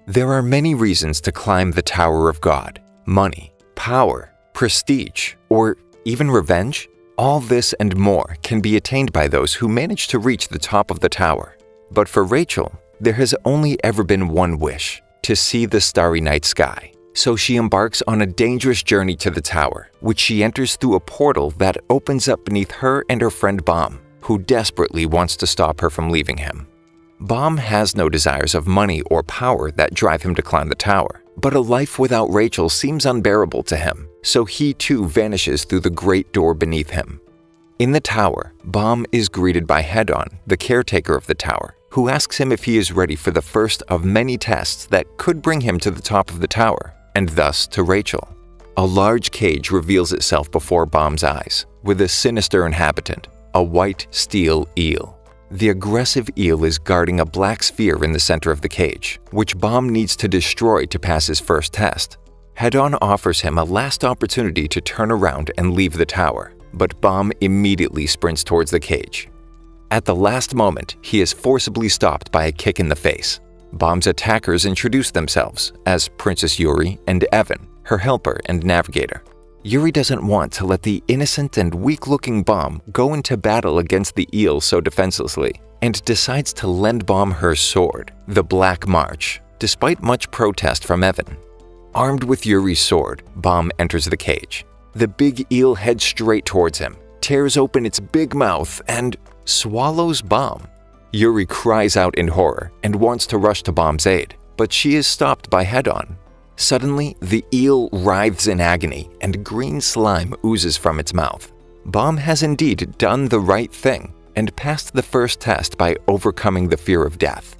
There are many reasons to climb the Tower of God: money, power, prestige, or even revenge. All this and more can be attained by those who manage to reach the top of the tower. But for Rachel, there has only ever been one wish: to see the starry night sky. So she embarks on a dangerous journey to the tower, which she enters through a portal that opens up beneath her and her friend Baum, who desperately wants to stop her from leaving him. Baum has no desires of money or power that drive him to climb the tower, but a life without Rachel seems unbearable to him, so he too vanishes through the great door beneath him. In the tower, Baum is greeted by Hedon, the caretaker of the tower, who asks him if he is ready for the first of many tests that could bring him to the top of the tower, and thus to Rachel. A large cage reveals itself before Baum's eyes, with a sinister inhabitant, a white steel eel. The aggressive eel is guarding a black sphere in the center of the cage, which Baum needs to destroy to pass his first test. Hedon offers him a last opportunity to turn around and leave the tower, but Baum immediately sprints towards the cage. At the last moment, he is forcibly stopped by a kick in the face. Baum's attackers introduce themselves as Princess Yuri and Evan, her helper and navigator. Yuri doesn't want to let the innocent and weak-looking Baum go into battle against the eel so defenselessly, and decides to lend Baum her sword, the Black March, despite much protest from Evan. Armed with Yuri's sword, Baum enters the cage. The big eel heads straight towards him, tears open its big mouth, and swallows Baum. Yuri cries out in horror and wants to rush to Baum's aid, but she is stopped by Hedon. Suddenly, the eel writhes in agony and green slime oozes from its mouth. Baum has indeed done the right thing and passed the first test by overcoming the fear of death.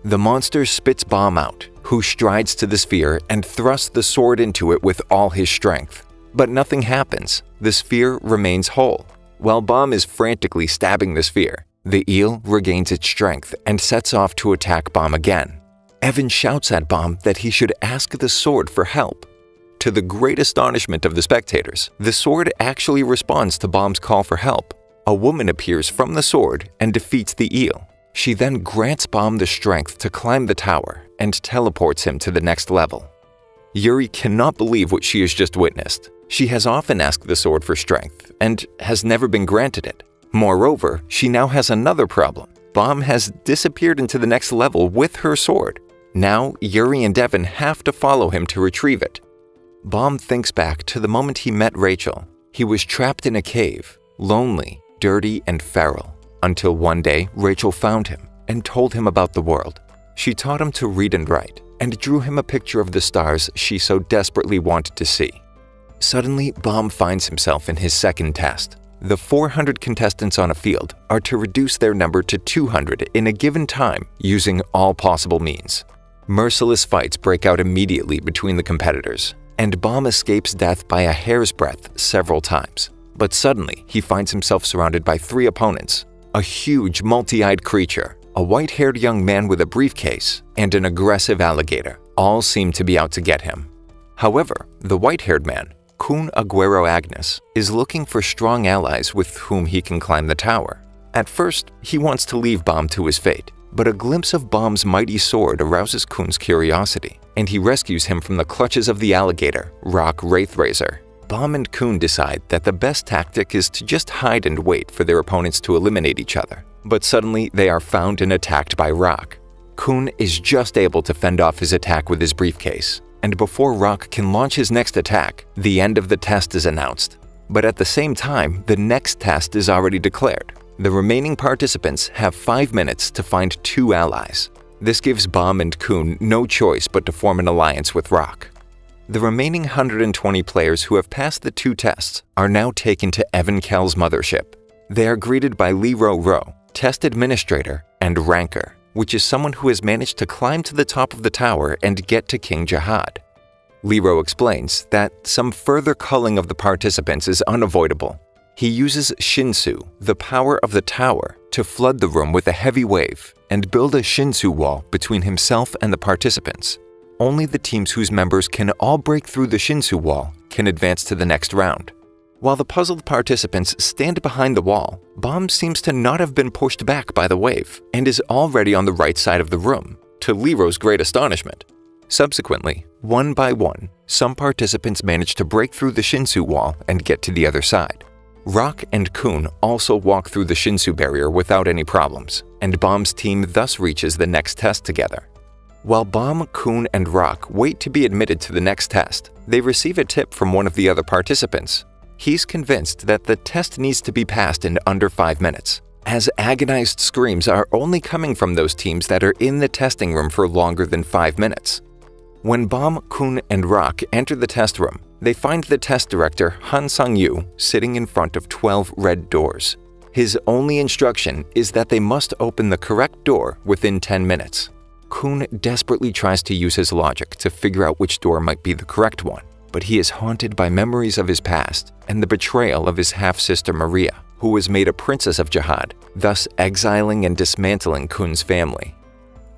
The monster spits Baum out, who strides to the sphere and thrusts the sword into it with all his strength. But nothing happens. The sphere remains whole. While Baum is frantically stabbing the sphere, the eel regains its strength and sets off to attack Baum again. Evan shouts at Baum that he should ask the sword for help. To the great astonishment of the spectators, the sword actually responds to Baum's call for help. A woman appears from the sword and defeats the eel. She then grants Baum the strength to climb the tower and teleports him to the next level. Yuri cannot believe what she has just witnessed. She has often asked the sword for strength and has never been granted it. Moreover, she now has another problem. Baum has disappeared into the next level with her sword. Now, Yuri and Evan have to follow him to retrieve it. Baum thinks back to the moment he met Rachel. He was trapped in a cave, lonely, dirty, and feral, until one day Rachel found him and told him about the world. She taught him to read and write, and drew him a picture of the stars she so desperately wanted to see. Suddenly, Baum finds himself in his second test. The 400 contestants on a field are to reduce their number to 200 in a given time using all possible means. Merciless fights break out immediately between the competitors, and Baum escapes death by a hair's breadth several times. But suddenly, he finds himself surrounded by 3 opponents: a huge, multi-eyed creature, a white-haired young man with a briefcase, and an aggressive alligator. All seem to be out to get him. However, the white-haired man, Kun Aguero Agnes, is looking for strong allies with whom he can climb the tower. At first, he wants to leave Baum to his fate, but a glimpse of Baum's mighty sword arouses Kun's curiosity, and he rescues him from the clutches of the alligator, Rock Wraithraiser. Baum and Kun decide that the best tactic is to just hide and wait for their opponents to eliminate each other. But suddenly, they are found and attacked by Rock. Kun is just able to fend off his attack with his briefcase, and before Rock can launch his next attack, the end of the test is announced. But at the same time, the next test is already declared. The remaining participants have 5 minutes to find 2 allies. This gives Baum and Kun no choice but to form an alliance with Rock. The remaining 120 players who have passed the 2 tests are now taken to Evan Kell's mothership. They are greeted by Lero Rowe, test administrator, and Ranker, which is someone who has managed to climb to the top of the tower and get to King Jihad. Lero explains that some further culling of the participants is unavoidable. He uses Shinsu, the power of the tower, to flood the room with a heavy wave and build a Shinsu wall between himself and the participants. Only the teams whose members can all break through the Shinsu wall can advance to the next round. While the puzzled participants stand behind the wall, Baum seems to not have been pushed back by the wave and is already on the right side of the room, to Lero's great astonishment. Subsequently, one by one, some participants manage to break through the Shinsu wall and get to the other side. Rock and Kun also walk through the Shinsu barrier without any problems, and Bomb's team thus reaches the next test together. While Bomb, Kun, and Rock wait to be admitted to the next test, they receive a tip from one of the other participants. He's convinced that the test needs to be passed in under 5 minutes, as agonized screams are only coming from those teams that are in the testing room for longer than 5 minutes. When Bomb, Kun, and Rock enter the test room, they find the test director Han Sang-yu sitting in front of 12 red doors. His only instruction is that they must open the correct door within 10 minutes. Kun desperately tries to use his logic to figure out which door might be the correct one, but he is haunted by memories of his past and the betrayal of his half-sister Maria, who was made a princess of Jihad, thus exiling and dismantling Kun's family.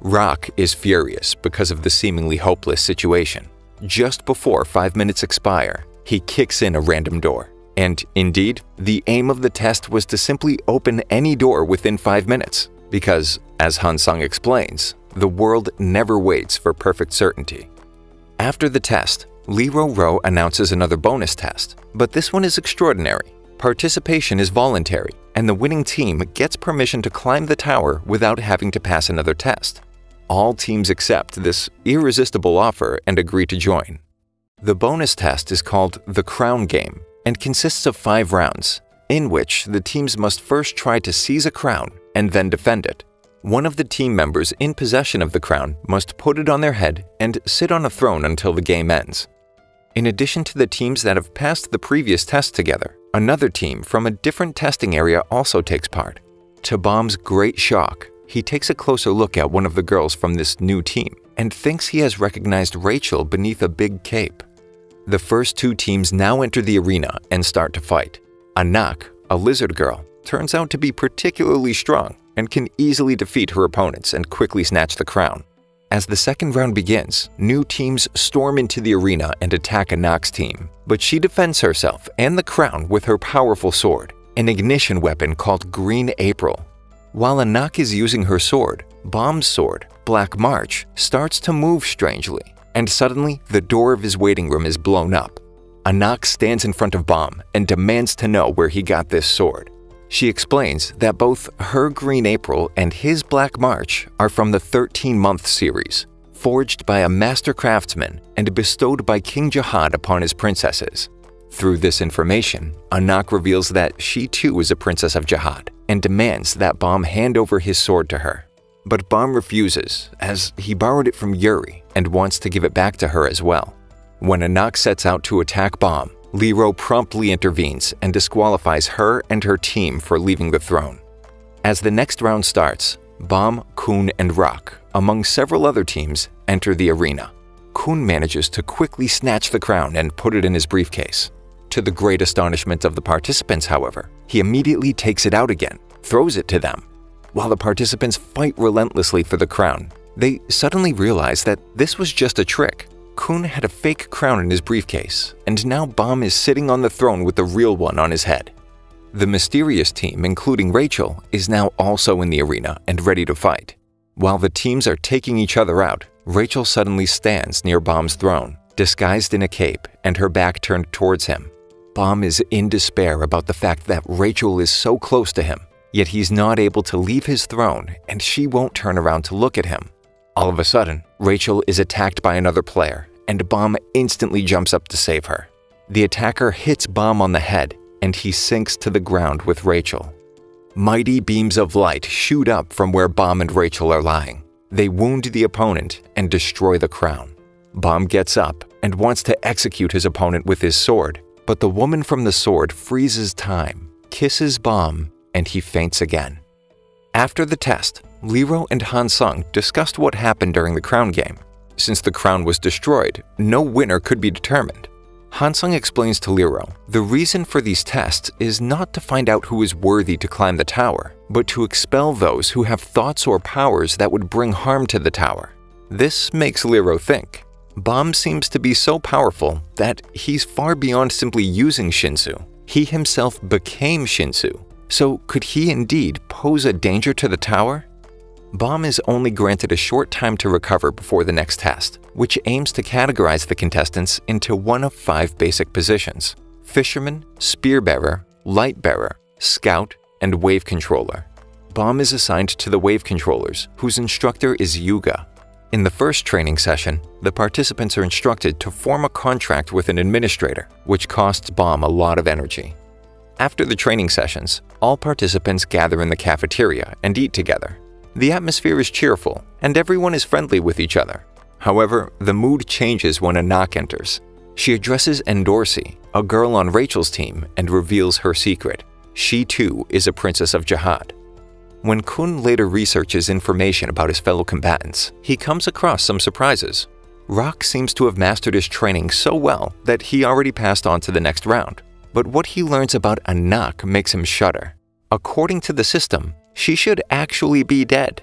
Rock is furious because of the seemingly hopeless situation. Just before 5 minutes expire, he kicks in a random door. And indeed, the aim of the test was to simply open any door within 5 minutes, because, as Han Sung explains, the world never waits for perfect certainty. After the test, Lee Ro announces another bonus test, but this one is extraordinary. Participation is voluntary, and the winning team gets permission to climb the tower without having to pass another test. All teams accept this irresistible offer and agree to join. The bonus test is called the Crown Game and consists of 5 rounds, in which the teams must first try to seize a crown and then defend it. One of the team members in possession of the crown must put it on their head and sit on a throne until the game ends. In addition to the teams that have passed the previous test together, another team from a different testing area also takes part. To Bomb's great shock, he takes a closer look at one of the girls from this new team and thinks he has recognized Rachel beneath a big cape. The first 2 teams now enter the arena and start to fight. Anak, a lizard girl, turns out to be particularly strong and can easily defeat her opponents and quickly snatch the crown. As the second round begins, new teams storm into the arena and attack Anak's team, but she defends herself and the crown with her powerful sword, an ignition weapon called Green April. While Anak is using her sword, Bomb's sword, Black March, starts to move strangely, and suddenly the door of his waiting room is blown up. Anak stands in front of Bomb and demands to know where he got this sword. She explains that both her Green April and his Black March are from the 13-month series, forged by a master craftsman and bestowed by King Jihad upon his princesses. Through this information, Anak reveals that she too is a princess of Jihad and demands that Bomb hand over his sword to her. But Bomb refuses, as he borrowed it from Yuri and wants to give it back to her as well. When Anak sets out to attack Bomb, Lero promptly intervenes and disqualifies her and her team for leaving the throne. As the next round starts, Bomb, Kun, and Rock, among several other teams, enter the arena. Kun manages to quickly snatch the crown and put it in his briefcase. To the great astonishment of the participants, however, he immediately takes it out again, throws it to them. While the participants fight relentlessly for the crown, they suddenly realize that this was just a trick. Kun had a fake crown in his briefcase, and now Bomb is sitting on the throne with the real one on his head. The mysterious team, including Rachel, is now also in the arena and ready to fight. While the teams are taking each other out, Rachel suddenly stands near Bomb's throne, disguised in a cape and her back turned towards him. Bomb is in despair about the fact that Rachel is so close to him, yet he's not able to leave his throne and she won't turn around to look at him. All of a sudden, Rachel is attacked by another player, and Bomb instantly jumps up to save her. The attacker hits Bomb on the head, and he sinks to the ground with Rachel. Mighty beams of light shoot up from where Bomb and Rachel are lying. They wound the opponent and destroy the crown. Bomb gets up and wants to execute his opponent with his sword, but the woman from the sword freezes time, kisses Bomb, and he faints again. After the test, Lero and Han Sung discussed what happened during the crown game. Since the crown was destroyed, no winner could be determined. Han Sung explains to Lero, the reason for these tests is not to find out who is worthy to climb the tower, but to expel those who have thoughts or powers that would bring harm to the tower. This makes Lero think. Bomb seems to be so powerful that he's far beyond simply using Shinsu. He himself became Shinsu. So could he indeed pose a danger to the tower? Bomb is only granted a short time to recover before the next test, which aims to categorize the contestants into one of 5 basic positions: fisherman, spearbearer, lightbearer, scout, and wave controller. Bomb is assigned to the wave controllers, whose instructor is Yuga. In the first training session, the participants are instructed to form a contract with an administrator, which costs Bomb a lot of energy. After the training sessions, all participants gather in the cafeteria and eat together. The atmosphere is cheerful, and everyone is friendly with each other. However, the mood changes when Anak enters. She addresses Endorsi, a girl on Rachel's team, and reveals her secret. She too is a princess of Jihad. When Kun later researches information about his fellow combatants, he comes across some surprises. Rock seems to have mastered his training so well that he already passed on to the next round. But what he learns about Anak makes him shudder. According to the system, she should actually be dead.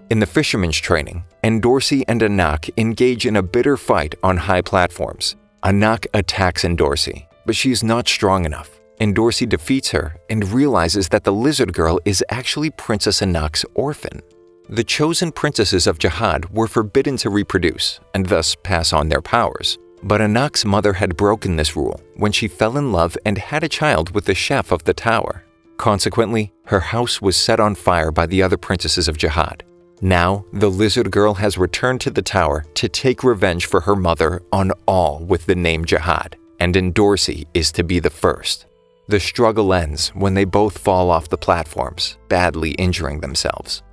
In the fisherman's training, Endorsi and Anak engage in a bitter fight on high platforms. Anak attacks Endorsi, but she is not strong enough. Endorsi defeats her and realizes that the lizard girl is actually Princess Anak's orphan. The chosen princesses of Jihad were forbidden to reproduce and thus pass on their powers. But Anak's mother had broken this rule when she fell in love and had a child with the chef of the tower. Consequently, her house was set on fire by the other princesses of Jihad. Now, the lizard girl has returned to the tower to take revenge for her mother on all with the name Jihad, and Endorsi is to be the first. The struggle ends when they both fall off the platforms, badly injuring themselves.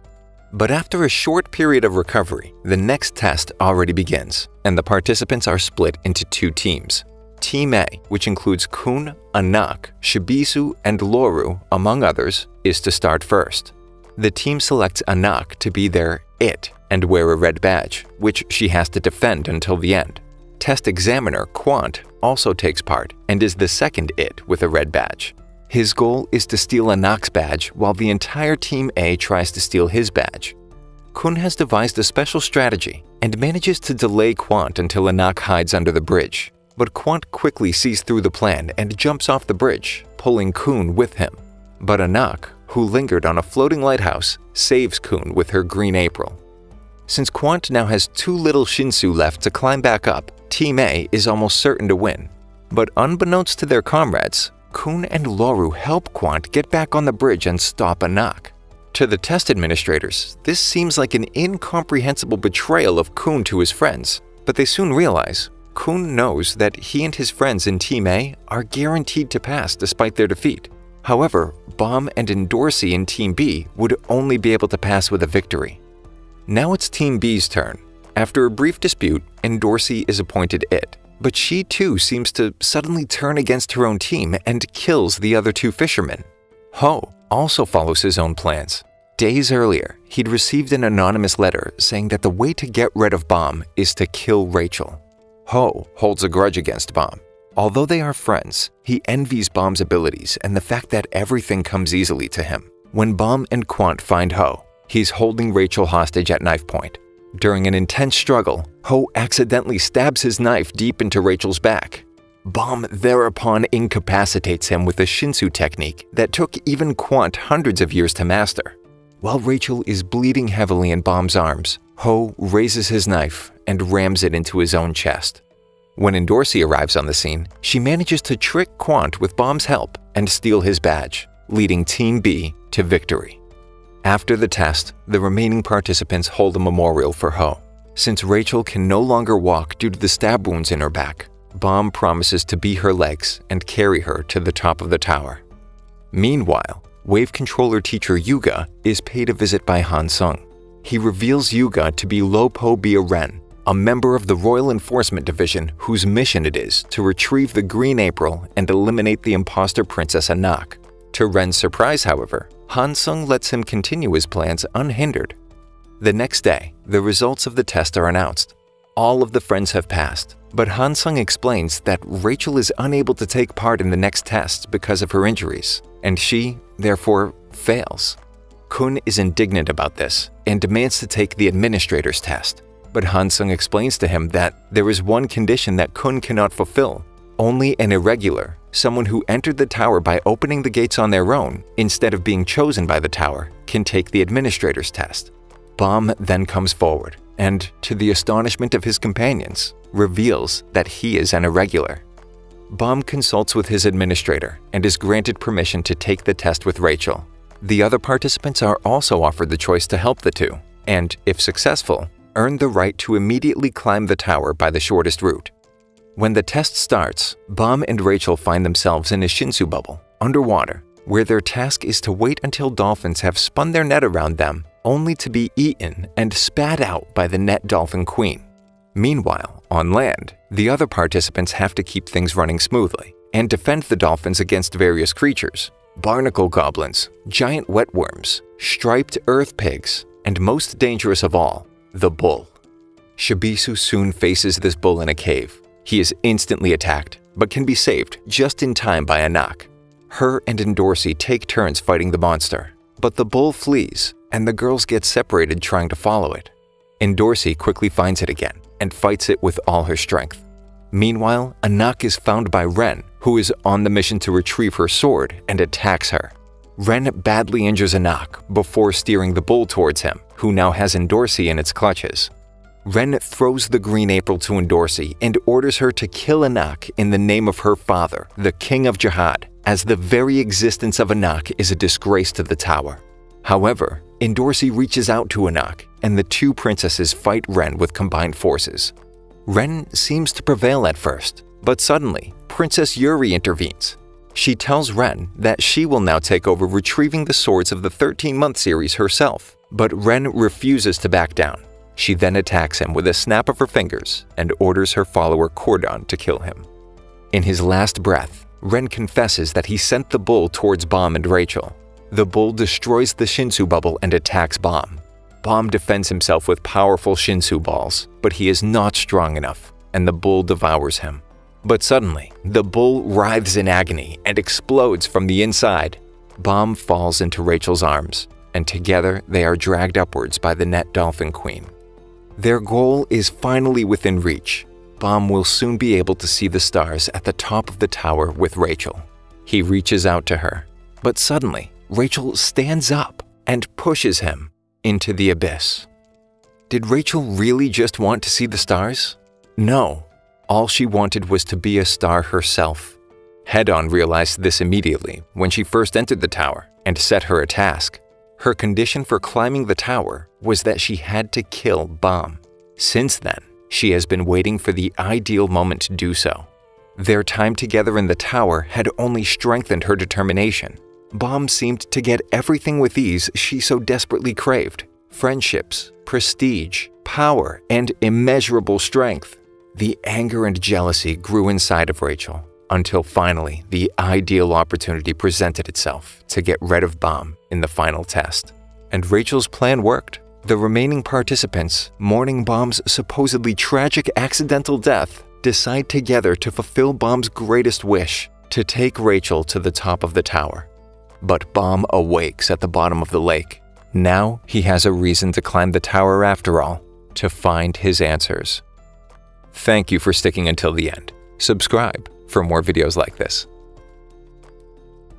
But after a short period of recovery, the next test already begins, and the participants are split into 2 teams. Team A, which includes Kun, Anak, Shibisu, and Loru, among others, is to start first. The team selects Anak to be their it and wear a red badge, which she has to defend until the end. Test examiner Quant also takes part and is the second it with a red badge. His goal is to steal Anak's badge while the entire Team A tries to steal his badge. Kun has devised a special strategy and manages to delay Quant until Anak hides under the bridge. But Quant quickly sees through the plan and jumps off the bridge, pulling Kun with him. But Anak, who lingered on a floating lighthouse, saves Kun with her green April. Since Quant now has 2 little Shinsu left to climb back up, Team A is almost certain to win. But unbeknownst to their comrades, Kun and Loru help Quant get back on the bridge and stop Anak. To the test administrators, this seems like an incomprehensible betrayal of Kun to his friends, but they soon realize Kun knows that he and his friends in Team A are guaranteed to pass despite their defeat. However, Bomb and Endorsi in Team B would only be able to pass with a victory. Now it's Team B's turn. After a brief dispute, Endorsi is appointed it, but she too seems to suddenly turn against her own team and kills the other 2 fishermen. Ho also follows his own plans. Days earlier, he'd received an anonymous letter saying that the way to get rid of Bomb is to kill Rachel. Ho holds a grudge against Bomb. Although they are friends, he envies Bomb's abilities and the fact that everything comes easily to him. When Bomb and Quant find Ho, he's holding Rachel hostage at knife point. During an intense struggle, Ho accidentally stabs his knife deep into Rachel's back. Bomb thereupon incapacitates him with a Shinsu technique that took even Quant hundreds of years to master. While Rachel is bleeding heavily in Bomb's arms, Ho raises his knife and rams it into his own chest. When Endorsi arrives on the scene, she manages to trick Quant with Bomb's help and steal his badge, leading Team B to victory. After the test, the remaining participants hold a memorial for Ho. Since Rachel can no longer walk due to the stab wounds in her back, Bomb promises to be her legs and carry her to the top of the tower. Meanwhile, Wave Controller teacher Yuga is paid a visit by Han Sung. He reveals Yuga to be Lopo Bia-ren, a member of the Royal Enforcement Division whose mission it is to retrieve the Green April and eliminate the imposter Princess Anak. To Ren's surprise, however, Han Sung lets him continue his plans unhindered. The next day, the results of the test are announced. All of the friends have passed, but Han Sung explains that Rachel is unable to take part in the next test because of her injuries, and she, therefore, fails. Kun is indignant about this and demands to take the administrator's test, but Han Sung explains to him that there is one condition that Kun cannot fulfill. Only an irregular, someone who entered the tower by opening the gates on their own, instead of being chosen by the tower, can take the administrator's test. Bomb then comes forward and, to the astonishment of his companions, reveals that he is an irregular. Bomb consults with his administrator and is granted permission to take the test with Rachel. The other participants are also offered the choice to help the two, and, if successful, earn the right to immediately climb the tower by the shortest route. When the test starts, Bomb and Rachel find themselves in a Shinsu bubble, underwater, where their task is to wait until dolphins have spun their net around them, only to be eaten and spat out by the net dolphin queen. Meanwhile, on land, the other participants have to keep things running smoothly and defend the dolphins against various creatures: barnacle goblins, giant wetworms, striped earth pigs, and most dangerous of all, the bull. Shibisu soon faces this bull in a cave. He is instantly attacked, but can be saved just in time by a knock. Her and Endorsi take turns fighting the monster, but the bull flees, and the girls get separated trying to follow it. Endorsi quickly finds it again and fights it with all her strength. Meanwhile, Anak is found by Ren, who is on the mission to retrieve her sword, and attacks her. Ren badly injures Anak before steering the bull towards him, who now has Endorsi in its clutches. Ren throws the green April to Endorsi and orders her to kill Anak in the name of her father, the King of Jihad, as the very existence of Anak is a disgrace to the tower. However, Endorsi reaches out to Anak, and the two princesses fight Ren with combined forces. Ren seems to prevail at first, but suddenly, Princess Yuri intervenes. She tells Ren that she will now take over retrieving the swords of the 13-month series herself, but Ren refuses to back down. She then attacks him with a snap of her fingers and orders her follower Cordon to kill him. In his last breath, Ren confesses that he sent the bull towards Bomb and Rachel. The bull destroys the Shinsu bubble and attacks Bomb. Bomb defends himself with powerful Shinsu balls, but he is not strong enough, and the bull devours him. But suddenly, the bull writhes in agony and explodes from the inside. Bomb falls into Rachel's arms, and together they are dragged upwards by the net dolphin queen. Their goal is finally within reach. Bomb will soon be able to see the stars at the top of the tower with Rachel. He reaches out to her, but suddenly, Rachel stands up and pushes him into the abyss. Did Rachel really just want to see the stars? No. All she wanted was to be a star herself. Head-On realized this immediately when she first entered the tower and set her a task. Her condition for climbing the tower was that she had to kill Bomb. Since then, she has been waiting for the ideal moment to do so. Their time together in the tower had only strengthened her determination. Bomb seemed to get everything with ease she so desperately craved: friendships, prestige, power, and immeasurable strength. The anger and jealousy grew inside of Rachel, until finally the ideal opportunity presented itself to get rid of Bomb in the final test. And Rachel's plan worked. The remaining participants, mourning Bomb's supposedly tragic accidental death, decide together to fulfill Bomb's greatest wish, to take Rachel to the top of the tower. But Bomb awakes at the bottom of the lake. Now he has a reason to climb the tower after all, to find his answers. Thank you for sticking until the end. Subscribe for more videos like this.